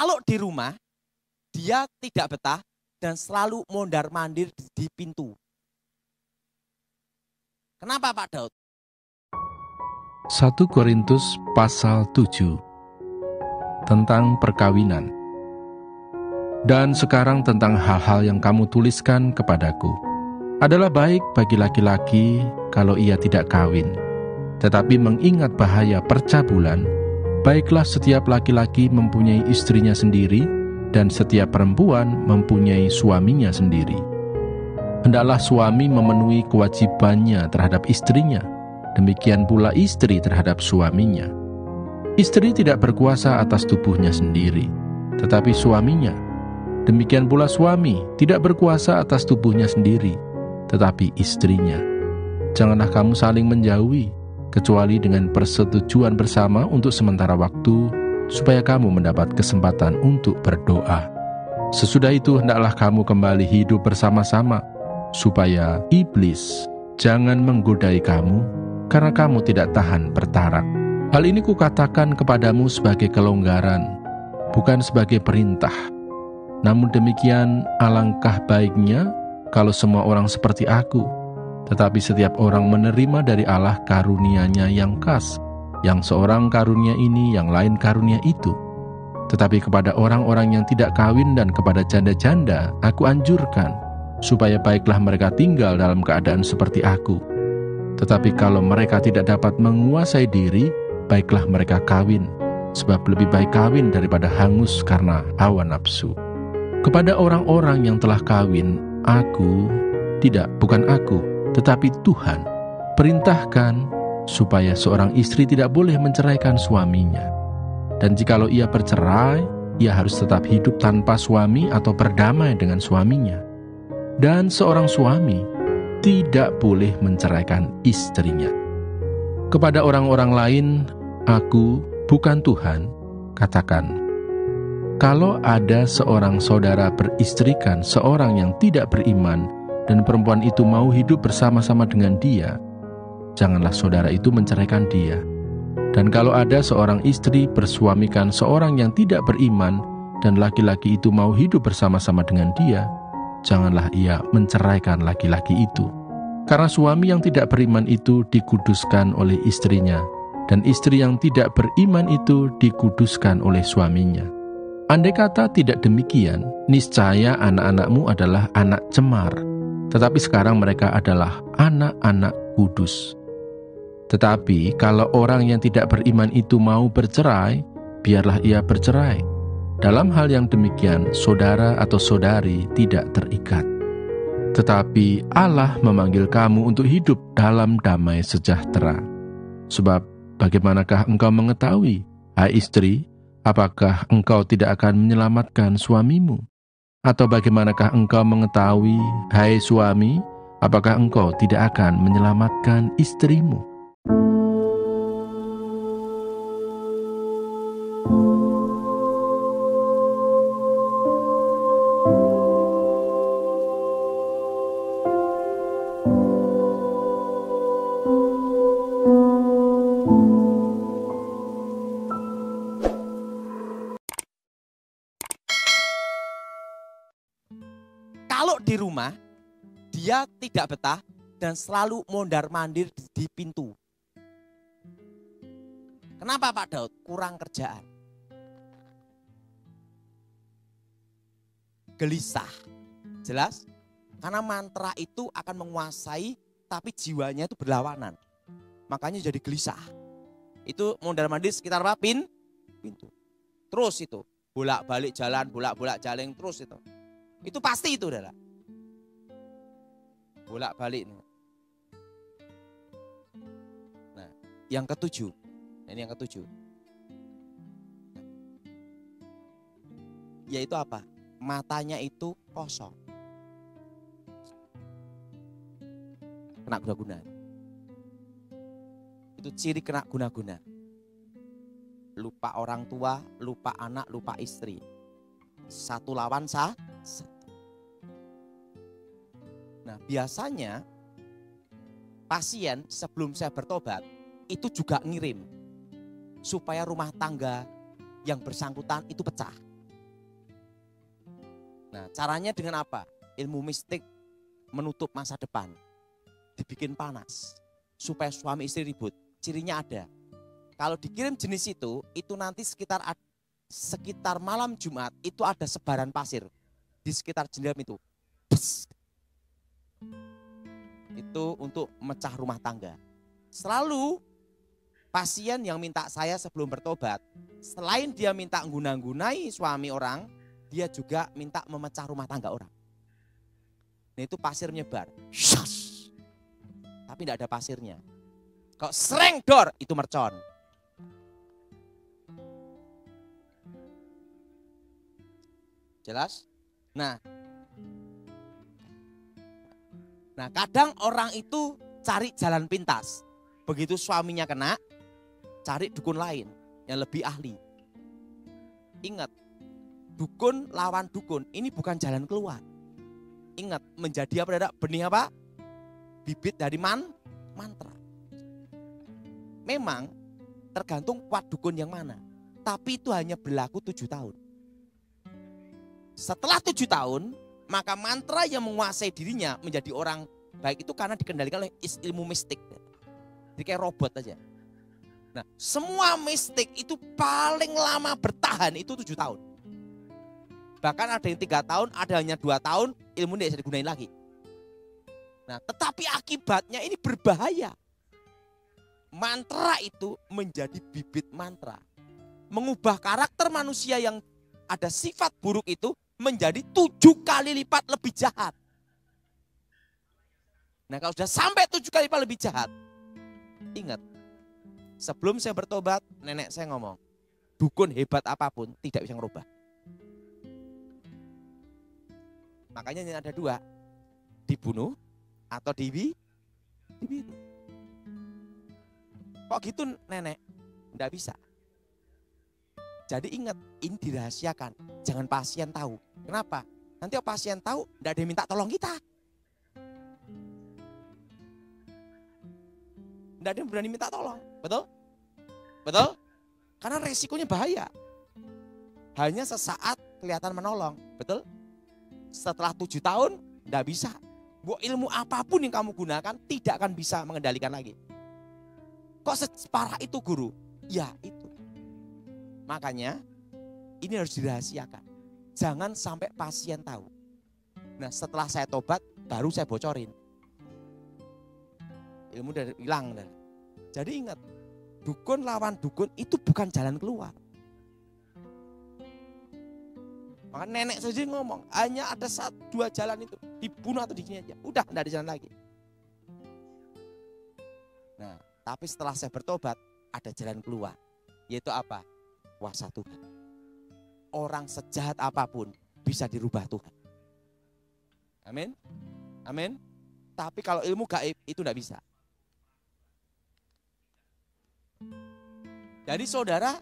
Kalau di rumah, dia tidak betah dan selalu mondar-mandir di pintu. Kenapa Pak Daud? 1 Korintus pasal 7 tentang perkawinan. Dan sekarang tentang hal-hal yang kamu tuliskan kepadaku. Adalah baik bagi laki-laki kalau ia tidak kawin, tetapi mengingat bahaya percabulan, baiklah setiap laki-laki mempunyai istrinya sendiri, dan setiap perempuan mempunyai suaminya sendiri. Hendaklah suami memenuhi kewajibannya terhadap istrinya, demikian pula istri terhadap suaminya. Istri tidak berkuasa atas tubuhnya sendiri, tetapi suaminya. Demikian pula suami tidak berkuasa atas tubuhnya sendiri, tetapi istrinya. Janganlah kamu saling menjauhi, kecuali dengan persetujuan bersama untuk sementara waktu, supaya kamu mendapat kesempatan untuk berdoa. Sesudah itu hendaklah kamu kembali hidup bersama-sama, supaya iblis jangan menggodai kamu, karena kamu tidak tahan bertarak. Hal ini kukatakan kepadamu sebagai kelonggaran, bukan sebagai perintah. Namun demikian, alangkah baiknya kalau semua orang seperti aku, tetapi setiap orang menerima dari Allah karunia-Nya yang khas, yang seorang karunia ini, yang lain karunia itu. Tetapi kepada orang-orang yang tidak kawin dan kepada janda-janda, aku anjurkan, supaya baiklah mereka tinggal dalam keadaan seperti aku. Tetapi kalau mereka tidak dapat menguasai diri, baiklah mereka kawin, sebab lebih baik kawin daripada hangus karena hawa nafsu. Kepada orang-orang yang telah kawin, bukan aku, tetapi Tuhan, perintahkan supaya seorang istri tidak boleh menceraikan suaminya. Dan jikalau ia bercerai, ia harus tetap hidup tanpa suami atau berdamai dengan suaminya. Dan seorang suami tidak boleh menceraikan istrinya. Kepada orang-orang lain, aku, bukan Tuhan, katakan, kalau ada seorang saudara beristrikan seorang yang tidak beriman dan perempuan itu mau hidup bersama-sama dengan dia, janganlah saudara itu menceraikan dia. Dan kalau ada seorang istri bersuamikan seorang yang tidak beriman dan laki-laki itu mau hidup bersama-sama dengan dia, janganlah ia menceraikan laki-laki itu. Karena suami yang tidak beriman itu dikuduskan oleh istrinya, dan istri yang tidak beriman itu dikuduskan oleh suaminya. Andai kata tidak demikian, niscaya anak-anakmu adalah anak cemar, tetapi sekarang mereka adalah anak-anak kudus. Tetapi kalau orang yang tidak beriman itu mau bercerai, biarlah ia bercerai. Dalam hal yang demikian, saudara atau saudari tidak terikat. Tetapi Allah memanggil kamu untuk hidup dalam damai sejahtera. Sebab bagaimanakah engkau mengetahui, hai istri, apakah engkau tidak akan menyelamatkan suamimu? Atau bagaimanakah engkau mengetahui, hai suami, apakah engkau tidak akan menyelamatkan istrimu? Kalau di rumah, dia tidak betah dan selalu mondar-mandir di pintu. Kenapa Pak Daud? Kurang kerjaan. Gelisah. Jelas? Karena mantra itu akan menguasai, tapi jiwanya itu berlawanan. Makanya jadi gelisah. Itu mondar-mandir sekitar apa? Pintu. Terus itu, bolak-balik jalan, bolak-balik jalan terus itu. Itu pasti itu adalah bolak-balik. Nah, yang ketujuh. Ini yang ketujuh. Yaitu apa? Matanya itu kosong. Kena guna-guna. Itu ciri kena guna-guna. Lupa orang tua, lupa anak, lupa istri. Satu lawan satu. Nah, biasanya pasien sebelum saya bertobat itu juga ngirim supaya rumah tangga yang bersangkutan itu pecah. Nah, caranya dengan apa? Ilmu mistik menutup masa depan. Dibikin panas supaya suami istri ribut. Cirinya ada. Kalau dikirim jenis itu nanti sekitar malam Jumat itu ada sebaran pasir di sekitar jendela itu. Pss. Itu untuk mecah rumah tangga. Selalu pasien yang minta saya sebelum bertobat, selain dia minta guna-gunai suami orang, dia juga minta memecah rumah tangga orang. Nah itu pasir nyebar. Shush. Tapi tidak ada pasirnya. Kalau sereng dor itu mercon. Jelas? Nah kadang orang itu cari jalan pintas. Begitu suaminya kena, cari dukun lain yang lebih ahli. Ingat, dukun lawan dukun ini bukan jalan keluar. Ingat, menjadi apa? Benih apa? Bibit dari mantra. Memang tergantung kuat dukun yang mana. Tapi itu hanya berlaku 7 tahun. Setelah 7 tahun, maka mantra yang menguasai dirinya menjadi orang baik itu karena dikendalikan oleh ilmu mistik. Jadi kayak robot aja. Nah, semua mistik itu paling lama bertahan itu 7 tahun. Bahkan ada yang 3 tahun, ada hanya 2 tahun, ilmu tidak bisa digunain lagi. Nah, tetapi akibatnya ini berbahaya. Mantra itu menjadi bibit mantra. Mengubah karakter manusia yang ada sifat buruk itu menjadi 7 kali lipat lebih jahat. Nah, kalau sudah sampai 7 kali lipat lebih jahat, ingat, sebelum saya bertobat, nenek saya ngomong, dukun hebat apapun tidak bisa ngerubah. Makanya yang ada 2, dibunuh atau dibiru. Kok gitu nenek? Tidak bisa. Jadi ingat, ini dirahasiakan. Jangan pasien tahu. Kenapa? Nanti kalau pasien tahu, tidak ada yang minta tolong kita. Tidak ada yang berani minta tolong. Betul? Betul? Karena resikonya bahaya. Hanya sesaat kelihatan menolong. Betul? Setelah 7 tahun, tidak bisa. Ilmu apapun yang kamu gunakan, tidak akan bisa mengendalikan lagi. Kok separah itu guru? Ya itu. Makanya, ini harus dirahasiakan. Jangan sampai pasien tahu. Nah setelah saya tobat, baru saya bocorin. Ilmu udah hilang. Jadi ingat, dukun lawan dukun itu bukan jalan keluar. Maka nenek saja ngomong, hanya ada 1-2 jalan itu. Dibunuh atau digini aja. Udah, tidak ada jalan lagi. Nah, tapi setelah saya bertobat, ada jalan keluar. Yaitu apa? Kuasa Tuhan. Orang sejahat apapun bisa dirubah Tuhan. Amin. Amin. Tapi kalau ilmu gaib itu tidak bisa. Jadi saudara,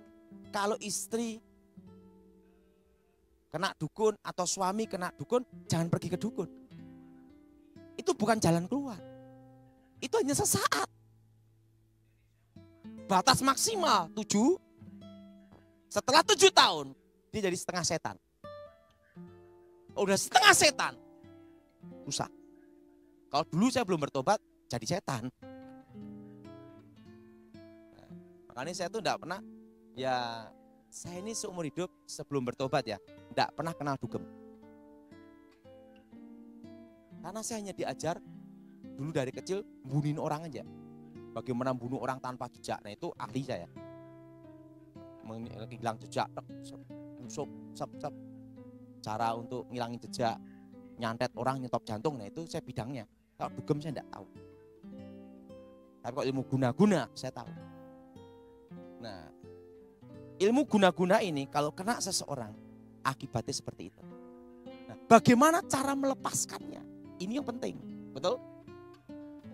kalau istri kena dukun atau suami kena dukun, jangan pergi ke dukun. Itu bukan jalan keluar. Itu hanya sesaat. Batas maksimal 7. Setelah 7 tahun, dia jadi setengah setan. Udah setengah setan, rusak. Kalau dulu saya belum bertobat, jadi setan. Nah, makanya saya tuh enggak pernah, ya saya ini seumur hidup sebelum bertobat ya, enggak pernah kenal dugem. Karena saya hanya diajar dulu dari kecil bunuhin orang aja. Bagaimana bunuh orang tanpa jejak, nah itu ahli saya. Menghilang jejak, nusuk, cara untuk ngilangin jejak, nyantet orang, nyetop jantung, nah itu saya bidangnya. Kalau dugem saya enggak tahu. Tapi kalau ilmu guna-guna saya tahu. Nah, ilmu guna-guna ini kalau kena seseorang, akibatnya seperti itu. Nah, bagaimana cara melepaskannya? Ini yang penting, betul?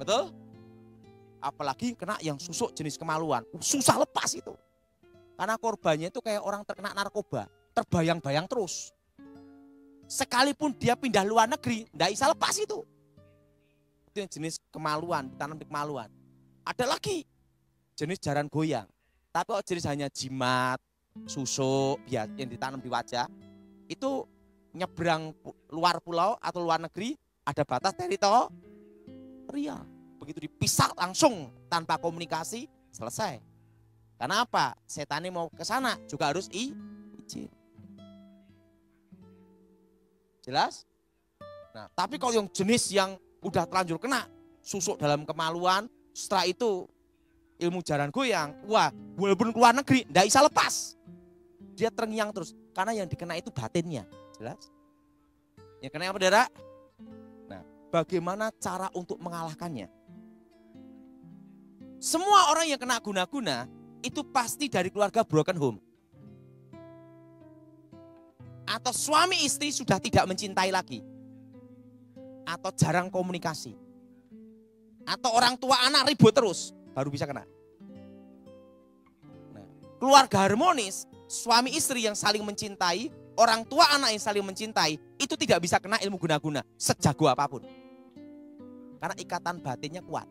Betul? Apalagi kena yang susuk jenis kemaluan, susah lepas itu. Karena korbannya itu kayak orang terkena narkoba, terbayang-bayang terus. Sekalipun dia pindah luar negeri, tidak bisa lepas itu. Itu yang jenis kemaluan, ditanam di kemaluan. Ada lagi jenis jaran goyang. Tapi kalau jenis hanya jimat, susuk, yang ditanam di wajah, itu nyebrang luar pulau atau luar negeri, ada batas teritorial. Begitu dipisah langsung tanpa komunikasi, selesai. Karena apa? Setan ini mau ke sana juga harus izin. Jelas? Nah, tapi kalau yang jenis yang udah terlanjur kena, susuk dalam kemaluan, setelah itu ilmu jaran goyang, wah, walaupun keluar negeri, nggak bisa lepas. Dia terngiang terus, karena yang dikena itu batinnya. Jelas? Yang kena apa, saudara? Nah, bagaimana cara untuk mengalahkannya? Semua orang yang kena guna-guna itu pasti dari keluarga broken home. Atau suami istri sudah tidak mencintai lagi. Atau jarang komunikasi. Atau orang tua anak ribut terus, baru bisa kena. Nah, keluarga harmonis, suami istri yang saling mencintai, orang tua anak yang saling mencintai, itu tidak bisa kena ilmu guna-guna, sejago apapun. Karena ikatan batinnya kuat.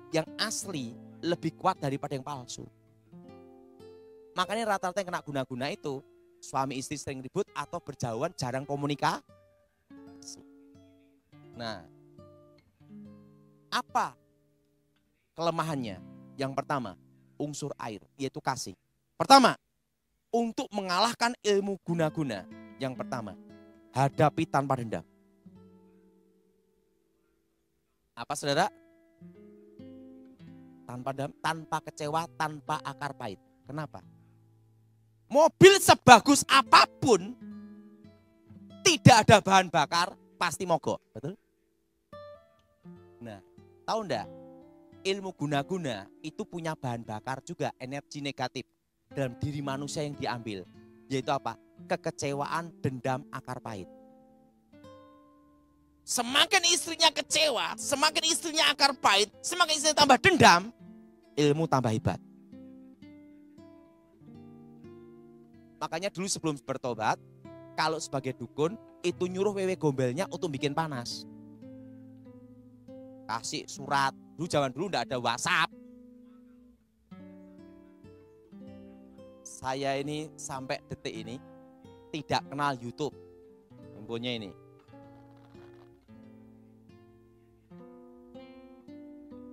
Yang asli lebih kuat daripada yang palsu. Makanya rata-rata yang kena guna-guna itu suami istri sering ribut atau berjauhan, jarang komunikasi. Nah, apa kelemahannya? Yang pertama, unsur air, yaitu kasih. Pertama, untuk mengalahkan ilmu guna-guna, yang pertama, hadapi tanpa dendam. Apa, saudara? Tanpa kecewa, tanpa akar pahit. Kenapa? Mobil sebagus apapun, tidak ada bahan bakar, pasti mogok. Betul? Nah, tahu enggak? Ilmu guna-guna itu punya bahan bakar juga, energi negatif dalam diri manusia yang diambil. Yaitu apa? Kekecewaan, dendam, akar pahit. Semakin istrinya kecewa, semakin istrinya akar pahit, semakin istrinya tambah dendam, ilmu tambah hebat. Makanya dulu sebelum bertobat, kalau sebagai dukun, itu nyuruh wewe gombelnya untuk bikin panas. Kasih surat, dulu zaman dulu enggak ada WhatsApp. Saya ini sampai detik ini tidak kenal YouTube. Infonya ini.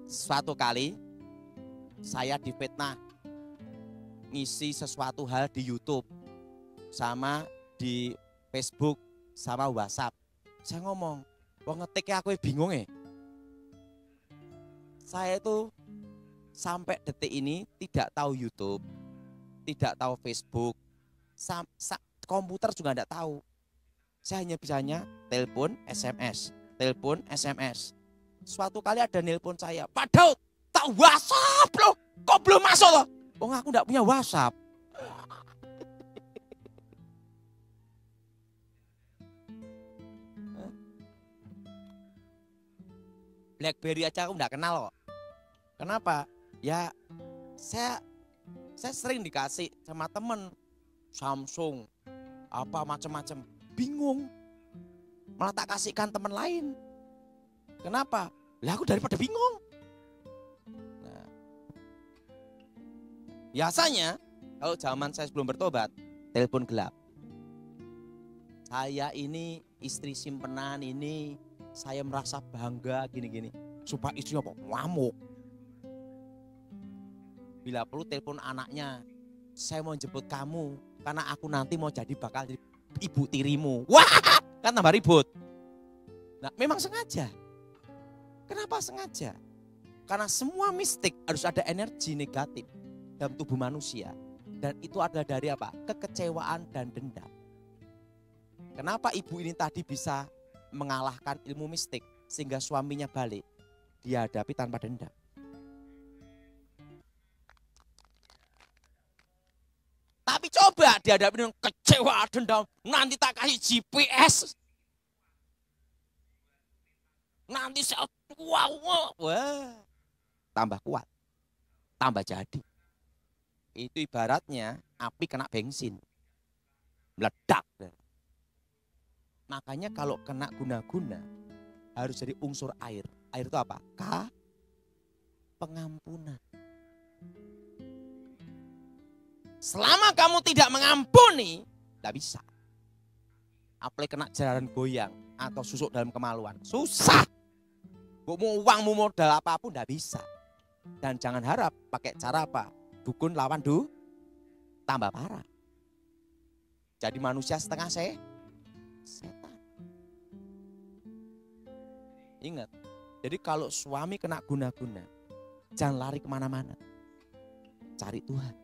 Suatu kali saya difitnah ngisi sesuatu hal di YouTube sama di Facebook sama WhatsApp. Saya ngomong, wong ngetiknya aku bingung ya. Saya itu sampai detik ini tidak tahu YouTube, tidak tahu Facebook, komputer juga tidak tahu. Saya hanya bisanya telepon, SMS, telepon, SMS. Suatu kali ada nelpon saya, Pak Daud, tak WhatsApp loh, kok belum masuk loh? Oh, aku enggak punya WhatsApp. BlackBerry aja aku enggak kenal kok. Kenapa? Ya saya sering dikasih sama temen Samsung, apa macam-macam, bingung. Malah tak kasihkan teman lain. Kenapa? Lah aku daripada bingung. Nah, biasanya kalau zaman saya sebelum bertobat, telepon gelap. Saya ini istri simpenan ini, saya merasa bangga gini-gini. Supaya istrinya apa? Ngamuk. Bila perlu telepon anaknya, saya mau jemput kamu karena aku nanti mau bakal jadi ibu tirimu. Wah, kan tambah ribut. Nah, memang sengaja. Kenapa sengaja? Karena semua mistik harus ada energi negatif dalam tubuh manusia. Dan itu adalah dari apa? Kekecewaan dan dendam. Kenapa ibu ini tadi bisa mengalahkan ilmu mistik sehingga suaminya balik? Dihadapi tanpa dendam. Tapi coba dihadapi dengan kecewa, dendam. Nanti tak kasih GPS. Nanti saya wah, tambah kuat, tambah jadi. Itu ibaratnya api kena bensin, meledak. Makanya kalau kena guna-guna harus jadi unsur air. Air itu apa? Pengampunan. Selama kamu tidak mengampuni, tidak bisa. apalagi kena jalanan goyang atau susuk dalam kemaluan. Susah. Mau uangmu modal apapun tidak bisa. Dan jangan harap pakai cara apa? Dukun lawan tambah parah. Jadi manusia setengah setan. Ingat, jadi kalau suami kena guna-guna, jangan lari kemana-mana. Cari Tuhan.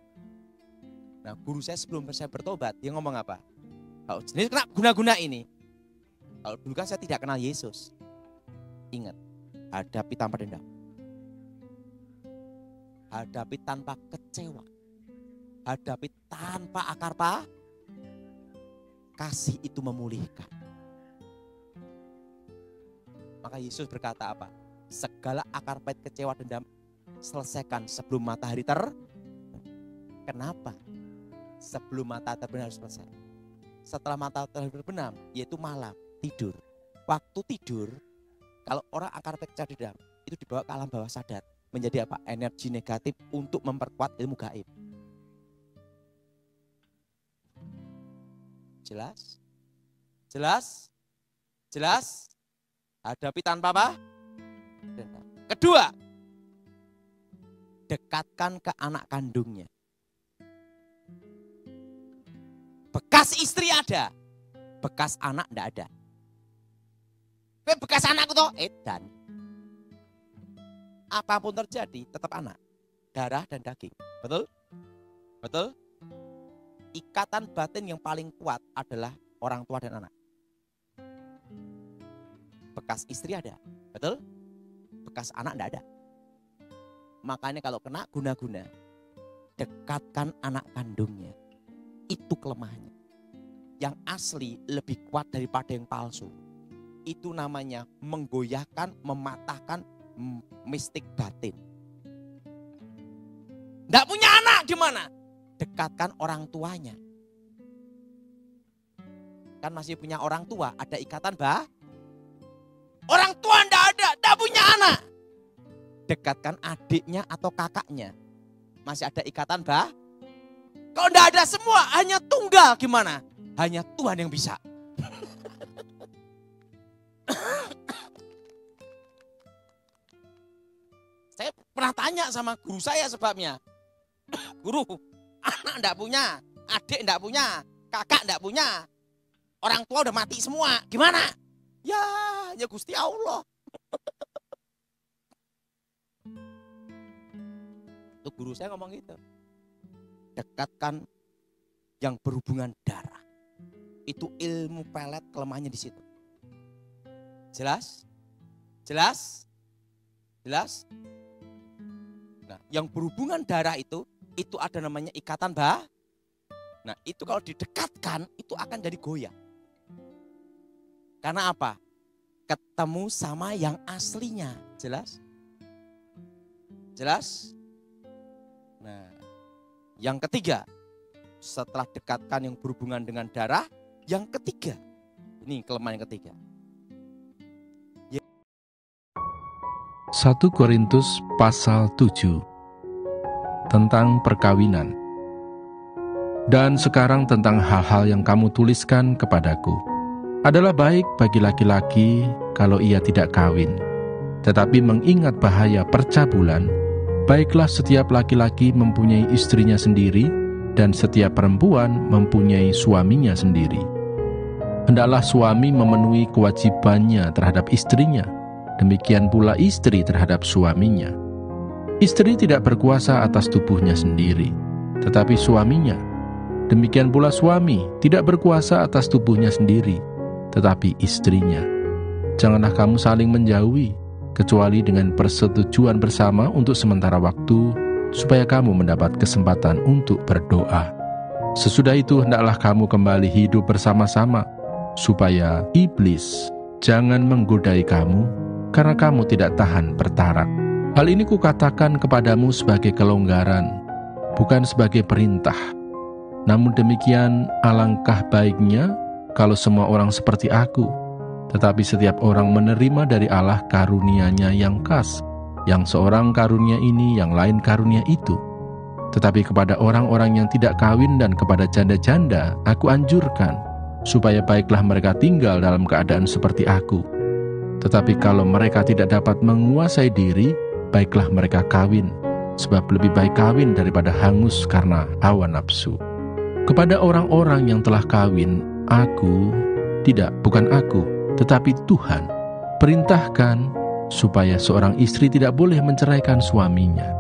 Nah, guru saya sebelum saya bertobat, dia ngomong apa? Kalau jenis kena guna-guna ini, kalau dulu kan saya tidak kenal Yesus. Ingat, hadapi tanpa dendam. Hadapi tanpa kecewa. Hadapi tanpa akar kasih itu memulihkan. Maka Yesus berkata apa? Segala akar pahit, kecewa, dendam selesaikan sebelum matahari Kenapa? Sebelum mata terbenam harus selesai. Setelah mata terbenam, yaitu malam, tidur. Waktu tidur, kalau orang akar pahit, kecewa, dendam itu dibawa ke alam bawah sadar. Menjadi apa? Energi negatif untuk memperkuat ilmu gaib. Jelas? Jelas? Jelas? Hadapi tanpa apa? Kedua, dekatkan ke anak kandungnya. Bekas istri ada, bekas anak enggak ada. Bekas anakku tuh edan. Apapun terjadi tetap anak, darah dan daging. Betul? Betul? Ikatan batin yang paling kuat adalah orang tua dan anak. Bekas istri ada, betul? Bekas anak enggak ada. Makanya kalau kena guna-guna, dekatkan anak kandungnya. Itu kelemahannya. Yang asli lebih kuat daripada yang palsu. Itu namanya menggoyahkan, mematahkan mistik batin. Enggak punya anak gimana? Dekatkan orang tuanya. Kan masih punya orang tua, ada ikatan Orang tua enggak punya anak. Dekatkan adiknya atau kakaknya. Masih ada ikatan Kalau enggak ada semua, hanya tunggal gimana? Hanya Tuhan yang bisa. Saya pernah tanya sama guru saya sebabnya. Guru, anak enggak punya, adik enggak punya, kakak enggak punya. Orang tua udah mati semua, gimana? Ya Gusti Allah. Itu guru saya ngomong gitu. Dekatkan yang berhubungan darah. Itu ilmu pelet kelemahannya di situ. Jelas? Jelas? Jelas? Nah, yang berhubungan darah itu ada namanya ikatan Nah, itu kalau didekatkan itu akan jadi goyang. Karena apa? Ketemu sama yang aslinya. Jelas? Jelas? Nah, yang ketiga, setelah dekatkan yang berhubungan dengan darah, yang ketiga, ini kelemahan yang ketiga. 1 Korintus pasal 7 tentang perkawinan. Dan sekarang tentang hal-hal yang kamu tuliskan kepadaku. Adalah baik bagi laki-laki kalau ia tidak kawin, tetapi mengingat bahaya percabulan, baiklah setiap laki-laki mempunyai istrinya sendiri, dan setiap perempuan mempunyai suaminya sendiri. Hendaklah suami memenuhi kewajibannya terhadap istrinya, demikian pula istri terhadap suaminya. Istri tidak berkuasa atas tubuhnya sendiri, tetapi suaminya. Demikian pula suami tidak berkuasa atas tubuhnya sendiri, tetapi istrinya. Janganlah kamu saling menjauhi, kecuali dengan persetujuan bersama untuk sementara waktu, supaya kamu mendapat kesempatan untuk berdoa. Sesudah itu hendaklah kamu kembali hidup bersama-sama, supaya iblis jangan menggodai kamu, karena kamu tidak tahan bertarak. Hal ini kukatakan kepadamu sebagai kelonggaran, bukan sebagai perintah. Namun demikian, alangkah baiknya kalau semua orang seperti aku, tetapi setiap orang menerima dari Allah karunia-Nya yang khas, yang seorang karunia ini, yang lain karunia itu. Tetapi kepada orang-orang yang tidak kawin dan kepada janda-janda, aku anjurkan, supaya baiklah mereka tinggal dalam keadaan seperti aku. Tetapi kalau mereka tidak dapat menguasai diri, baiklah mereka kawin, sebab lebih baik kawin daripada hangus karena hawa nafsu. Kepada orang-orang yang telah kawin, bukan aku, tetapi Tuhan, perintahkan supaya seorang istri tidak boleh menceraikan suaminya.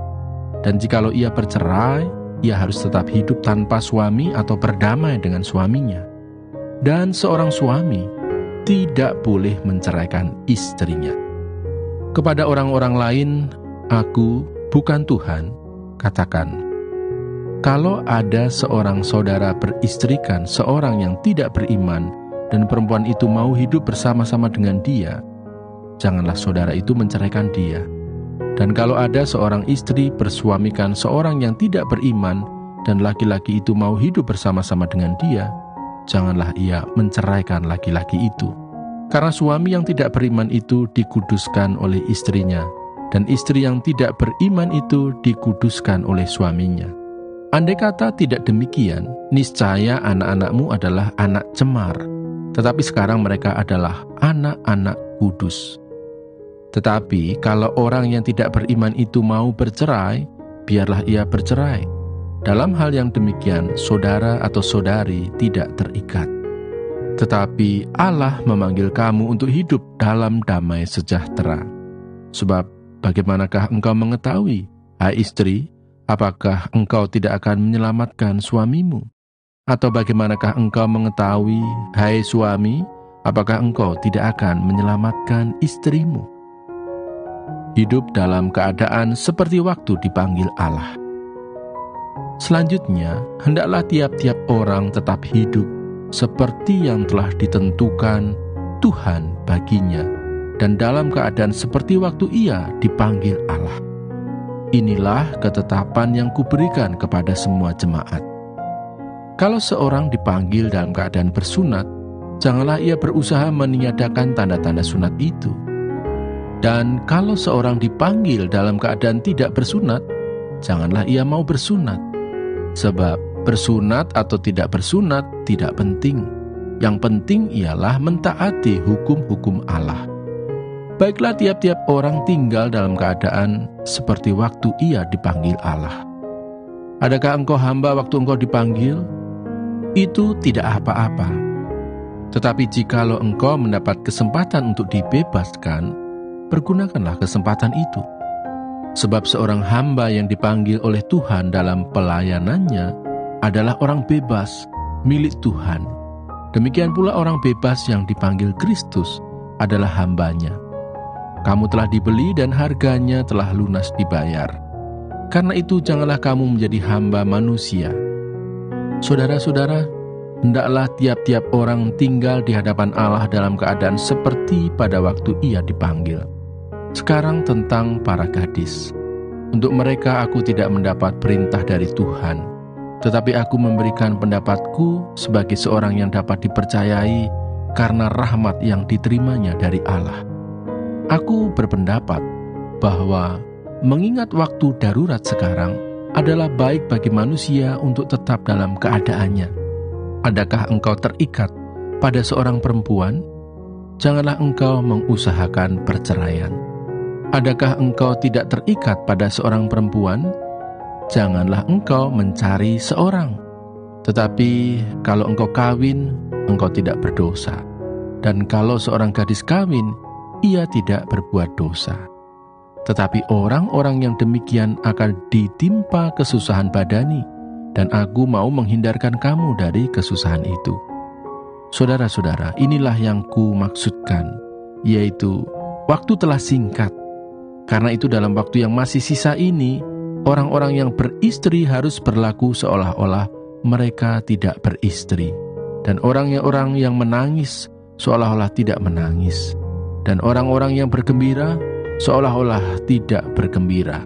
Dan jikalau ia bercerai, ia harus tetap hidup tanpa suami atau berdamai dengan suaminya. Dan seorang suami tidak boleh menceraikan istrinya. Kepada orang-orang lain, aku, bukan Tuhan, katakan, kalau ada seorang saudara beristrikan seorang yang tidak beriman dan perempuan itu mau hidup bersama-sama dengan dia, janganlah saudara itu menceraikan dia. Dan kalau ada seorang istri bersuamikan seorang yang tidak beriman dan laki-laki itu mau hidup bersama-sama dengan dia, janganlah ia menceraikan laki-laki itu. Karena suami yang tidak beriman itu dikuduskan oleh istrinya, dan istri yang tidak beriman itu dikuduskan oleh suaminya. Andai kata tidak demikian, niscaya anak-anakmu adalah anak cemar, tetapi sekarang mereka adalah anak-anak kudus. Tetapi kalau orang yang tidak beriman itu mau bercerai, biarlah ia bercerai. Dalam hal yang demikian, saudara atau saudari tidak terikat. Tetapi Allah memanggil kamu untuk hidup dalam damai sejahtera. Sebab bagaimanakah engkau mengetahui, hai istri, apakah engkau tidak akan menyelamatkan suamimu? Atau bagaimanakah engkau mengetahui, hai suami, apakah engkau tidak akan menyelamatkan istrimu? Hidup dalam keadaan seperti waktu dipanggil Allah. Selanjutnya, hendaklah tiap-tiap orang tetap hidup seperti yang telah ditentukan Tuhan baginya, dan dalam keadaan seperti waktu ia dipanggil Allah. Inilah ketetapan yang kuberikan kepada semua jemaat. Kalau seorang dipanggil dalam keadaan bersunat, janganlah ia berusaha meniadakan tanda-tanda sunat itu. Dan kalau seorang dipanggil dalam keadaan tidak bersunat, janganlah ia mau bersunat. Sebab bersunat atau tidak bersunat tidak penting. Yang penting ialah mentaati hukum-hukum Allah. Baiklah tiap-tiap orang tinggal dalam keadaan seperti waktu ia dipanggil Allah. Adakah engkau hamba waktu engkau dipanggil? Itu tidak apa-apa. Tetapi jikalau engkau mendapat kesempatan untuk dibebaskan, pergunakanlah kesempatan itu. Sebab seorang hamba yang dipanggil oleh Tuhan dalam pelayanannya adalah orang bebas, milik Tuhan. Demikian pula orang bebas yang dipanggil Kristus adalah hambanya. Kamu telah dibeli dan harganya telah lunas dibayar. Karena itu janganlah kamu menjadi hamba manusia. Saudara-saudara, hendaklah tiap-tiap orang tinggal di hadapan Allah dalam keadaan seperti pada waktu ia dipanggil. Sekarang tentang para gadis. Untuk mereka aku tidak mendapat perintah dari Tuhan, tetapi aku memberikan pendapatku sebagai seorang yang dapat dipercayai karena rahmat yang diterimanya dari Allah. Aku berpendapat bahwa mengingat waktu darurat sekarang adalah baik bagi manusia untuk tetap dalam keadaannya. Adakah engkau terikat pada seorang perempuan? Janganlah engkau mengusahakan perceraian. Adakah engkau tidak terikat pada seorang perempuan? Janganlah engkau mencari seorang. Tetapi kalau engkau kawin, engkau tidak berdosa. Dan kalau seorang gadis kawin, ia tidak berbuat dosa. Tetapi orang-orang yang demikian akan ditimpa kesusahan badani, dan aku mau menghindarkan kamu dari kesusahan itu. Saudara-saudara, inilah yang ku maksudkan, yaitu waktu telah singkat. Karena itu dalam waktu yang masih sisa ini, orang-orang yang beristri harus berlaku seolah-olah mereka tidak beristri. Dan orang-orang yang menangis seolah-olah tidak menangis. Dan orang-orang yang bergembira seolah-olah tidak bergembira.